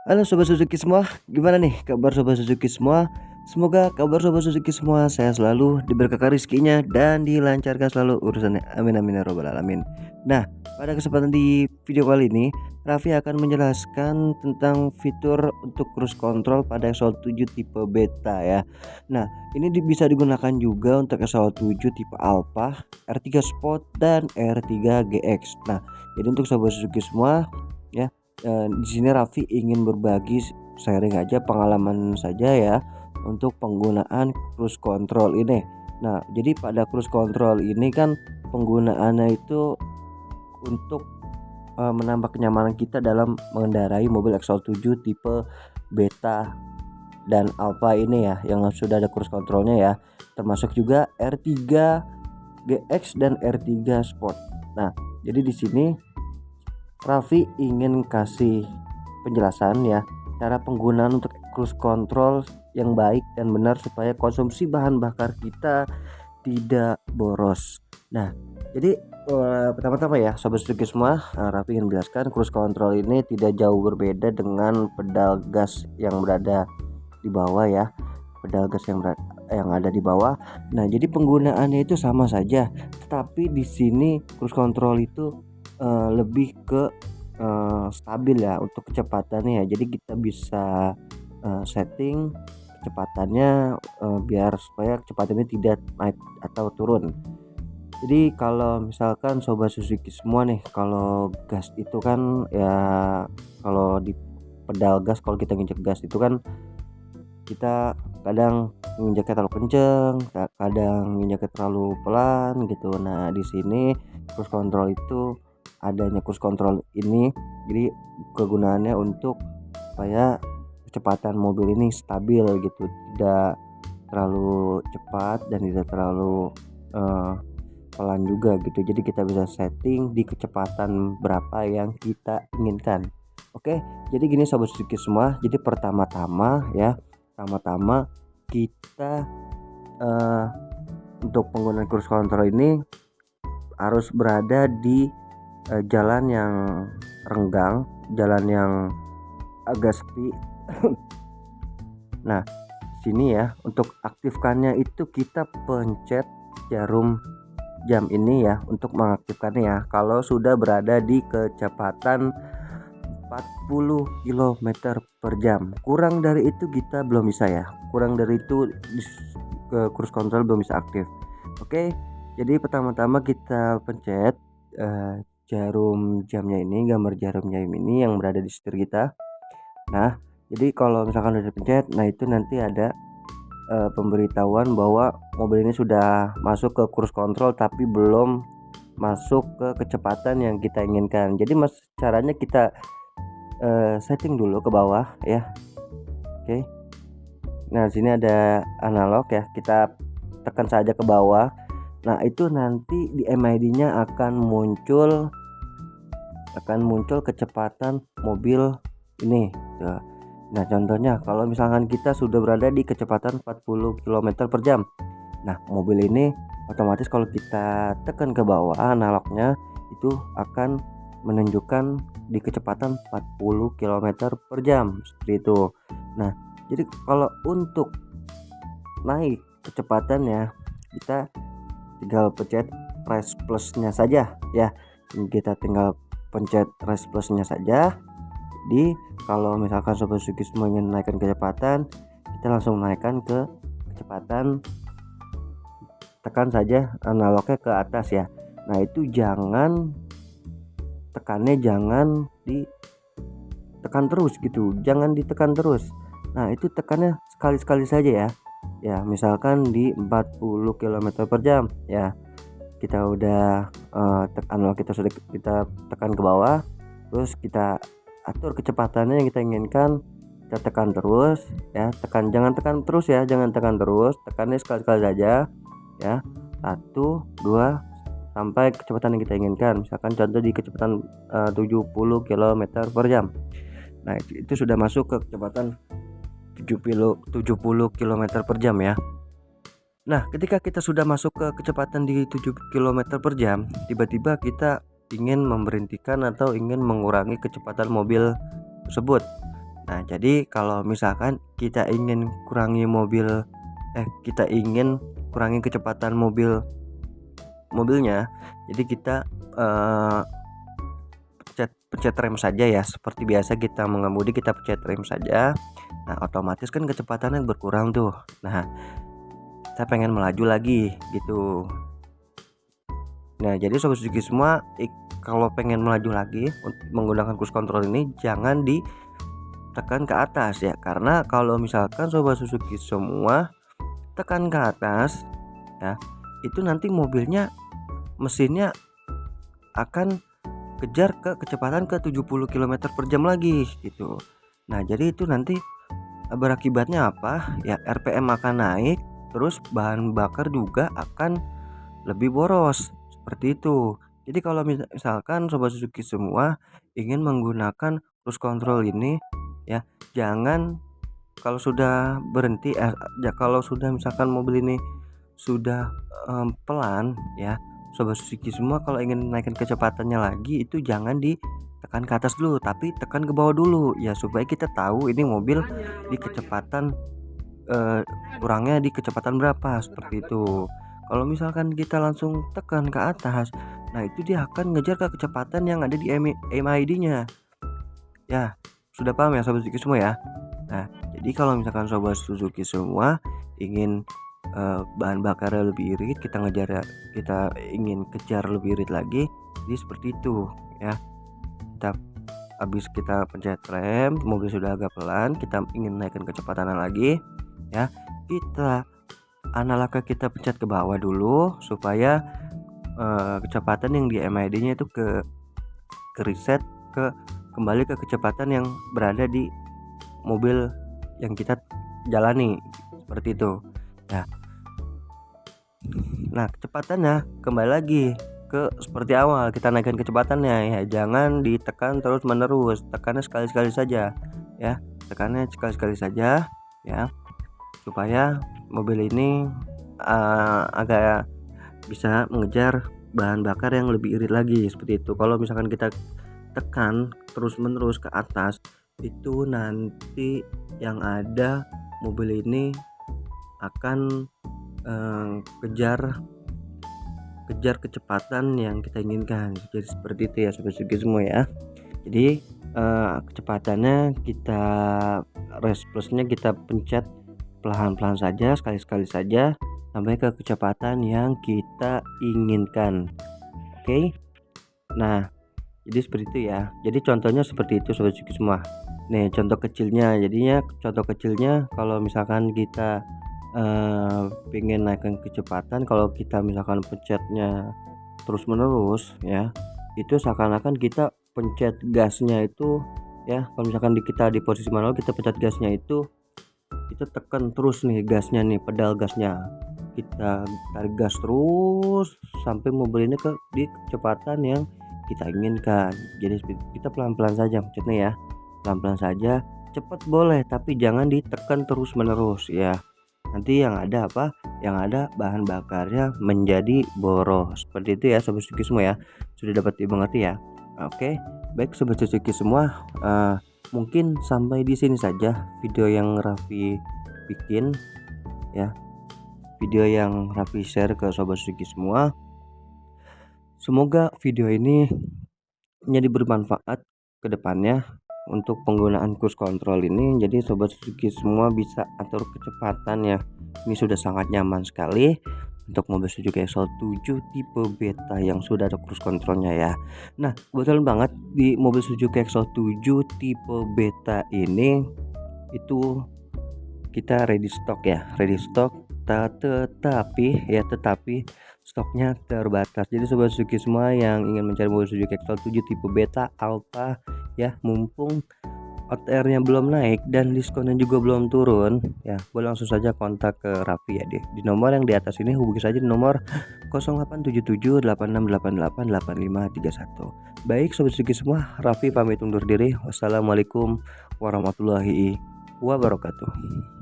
Halo Sobat Suzuki semua, gimana nih kabar Sobat Suzuki semua? Semoga kabar Sobat Suzuki semua sehat selalu, diberkahi rezekinya dan dilancarkan selalu urusannya. Amin amin ya robbal alamin. Nah, pada kesempatan di video kali ini, Raffi akan menjelaskan tentang fitur untuk cruise control pada Exalt 7 tipe beta ya. Nah, ini bisa digunakan juga untuk Exalt 7 tipe Alpha, R3 Sport dan R3 GX. Nah, jadi untuk Sobat Suzuki semua ya, di sini Raffi ingin berbagi sharing aja pengalaman saja ya untuk penggunaan cruise control ini. Nah, jadi pada cruise control ini kan penggunaannya itu untuk menambah kenyamanan kita dalam mengendarai mobil Exalt 7 tipe Beta dan Alpha ini ya, yang sudah ada cruise controlnya ya, termasuk juga R3 GX dan R3 Sport. Nah, jadi di sini Raffi ingin kasih penjelasan ya cara penggunaan untuk cruise control yang baik dan benar supaya konsumsi bahan bakar kita tidak boros. Nah, jadi pertama-tama ya Sobat Suzuki semua, Raffi ingin menjelaskan cruise control ini tidak jauh berbeda dengan pedal gas yang berada di bawah ya, pedal gas yang ada di bawah. Nah, jadi penggunaannya itu sama saja, tetapi di sini cruise control itu lebih ke stabil ya untuk kecepatannya ya. Jadi kita bisa setting kecepatannya biar supaya kecepatannya tidak naik atau turun. Jadi kalau misalkan Sobat Suzuki semua nih, kalau gas itu kan ya, kalau di pedal gas, kalau kita nginjek gas itu kan kita kadang nginjeknya terlalu kenceng, kadang nginjeknya terlalu pelan gitu. Nah, di sini cruise control itu, adanya cruise control ini jadi kegunaannya untuk supaya kecepatan mobil ini stabil gitu, tidak terlalu cepat dan tidak terlalu pelan juga gitu. Jadi kita bisa setting di kecepatan berapa yang kita inginkan. Oke, jadi gini Sobat Suzuki semua. Jadi pertama-tama kita untuk penggunaan cruise control ini harus berada di jalan yang renggang, jalan yang agak sepi. Nah, sini ya, untuk aktifkannya itu kita pencet jarum jam ini ya untuk mengaktifkannya ya. Kalau sudah berada di kecepatan 40 km per jam, kurang dari itu kita belum bisa ya, kurang dari itu cruise control belum bisa aktif. Oke, jadi pertama-tama kita pencet jarum jamnya ini, gambar jarum jam ini yang berada di setir kita. Nah, jadi kalau misalkan udah dipencet, nah itu nanti ada pemberitahuan bahwa mobil ini sudah masuk ke cruise control tapi belum masuk ke kecepatan yang kita inginkan. Jadi caranya kita setting dulu ke bawah ya. Oke. Nah, sini ada analog ya. Kita tekan saja ke bawah. Nah, itu nanti di MID-nya akan muncul kecepatan mobil ini. Nah, contohnya kalau misalkan kita sudah berada di kecepatan 40 km per jam. Nah, mobil ini otomatis kalau kita tekan ke bawah analognya itu akan menunjukkan di kecepatan 40 km per jam seperti itu. Nah, jadi kalau untuk naik kecepatannya kita tinggal pencet raise plusnya saja ya. Kita tinggal pencet raise plusnya saja. Jadi kalau misalkan Sobat Suzuki semua ingin naikkan kecepatan, kita langsung naikkan ke kecepatan, tekan saja analognya ke atas ya. Nah, itu tekannya jangan ditekan terus gitu, jangan ditekan terus. Nah, itu tekannya sekali-sekali saja ya. Ya, misalkan di 40 km per jam ya. Kita udah analog kita sudah kita tekan ke bawah, terus kita atur kecepatannya yang kita inginkan. Kita tekan terus ya, jangan tekan terus ya, jangan tekan terus, tekannya sekali-sekali saja ya. 1 2 sampai kecepatan yang kita inginkan. Misalkan contoh di kecepatan 70 km per jam. Nah, itu sudah masuk ke kecepatan 70 km per jam ya. Nah, ketika kita sudah masuk ke kecepatan di 7 km per jam, tiba-tiba kita ingin memberhentikan atau ingin mengurangi kecepatan mobil tersebut. Nah, jadi kalau misalkan kita ingin kurangi kecepatan mobilnya, jadi kita eh, pencet rem saja ya, seperti biasa kita mengemudi kita pencet rem saja. Nah, otomatis kan kecepatannya berkurang tuh. Nah, kita pengen melaju lagi gitu. Nah, jadi Sobat Suzuki semua, kalau pengen melaju lagi menggunakan cruise control ini jangan ditekan ke atas ya, karena kalau misalkan Sobat Suzuki semua tekan ke atas ya, itu nanti mesinnya akan kejar kecepatan ke 70 km per jam lagi gitu. Nah, jadi itu nanti berakibatnya apa ya, RPM akan naik, terus bahan bakar juga akan lebih boros seperti itu. Jadi kalau misalkan Sobat Suzuki semua ingin menggunakan cruise control ini ya, jangan kalau sudah berhenti kalau sudah misalkan mobil ini sudah pelan ya, Sobat Suzuki semua kalau ingin naikin kecepatannya lagi itu jangan ditekan ke atas dulu, tapi tekan ke bawah dulu ya, supaya kita tahu ini mobil di kecepatan kurangnya di kecepatan berapa seperti itu. Kalau misalkan kita langsung tekan ke atas, nah itu dia akan ngejar ke kecepatan yang ada di MID-nya. Ya, sudah paham ya Sobat Suzuki semua ya? Nah, jadi kalau misalkan Sobat Suzuki semua ingin bahan bakarnya lebih irit, kita ingin kejar lebih irit lagi, jadi seperti itu ya. Kita pencet rem, mobil sudah agak pelan, kita ingin naikkan kecepatannya lagi ya, kita pencet ke bawah dulu supaya kecepatan yang di MID-nya itu ke reset kembali ke kecepatan yang berada di mobil yang kita jalani seperti itu ya. Nah, kecepatannya kembali lagi ke seperti awal, kita naikkan kecepatannya ya, jangan ditekan terus menerus, tekannya sekali-sekali saja ya, ya, supaya mobil ini agak bisa mengejar bahan bakar yang lebih irit lagi seperti itu. Kalau misalkan kita tekan terus menerus ke atas, itu nanti yang ada mobil ini akan kejar kecepatan yang kita inginkan. Jadi seperti itu ya Sobat Suzuki semua ya. Jadi kecepatannya kita rest plusnya kita pencet pelan-pelan saja, sekali-sekali saja sampai ke kecepatan yang kita inginkan. Oke. Nah, jadi seperti itu ya. Jadi contohnya seperti itu Sobat Suzuki semua. Nih contoh kecilnya, kalau misalkan kita pengen naikkan kecepatan, kalau kita misalkan pencetnya terus menerus ya, itu seakan-akan kita pencet gasnya itu ya, kalau misalkan kita di posisi manual, kita pencet gasnya itu kita tekan terus nih gasnya nih, pedal gasnya kita tarik gas terus sampai mobil ini di kecepatan yang kita inginkan. Jadi kita pelan-pelan saja pencetnya ya, pelan-pelan saja, cepat boleh tapi jangan ditekan terus menerus ya, nanti yang ada bahan bakarnya menjadi boros. Seperti itu ya Sobat Suzuki semua ya, sudah dapat dimengerti ya. Oke, baik Sobat Suzuki semua, mungkin sampai di sini saja video yang Raffi bikin ya, video yang Raffi share ke Sobat Suzuki semua. Semoga video ini menjadi bermanfaat ke depannya untuk penggunaan cruise control ini. Jadi Sobat Suzuki semua bisa atur kecepatan ya. Ini sudah sangat nyaman sekali untuk mobil Suzuki Exalt 7 tipe beta yang sudah ada cruise controlnya ya. Nah, kebetulan banget di mobil Suzuki Exalt 7 tipe beta ini itu kita ready stock tetapi stoknya terbatas. Jadi Sobat Suzuki semua yang ingin mencari mobil Suzuki Exalt 7 tipe beta Alpha ya, mumpung OTR-nya belum naik dan diskonnya juga belum turun ya, boleh langsung saja kontak ke Raffi ya di nomor yang di atas ini. Hubungi saja di nomor 087788888531. Baik Sobat Suzuki semua, Raffi pamit undur diri. Wassalamualaikum warahmatullahi wabarakatuh.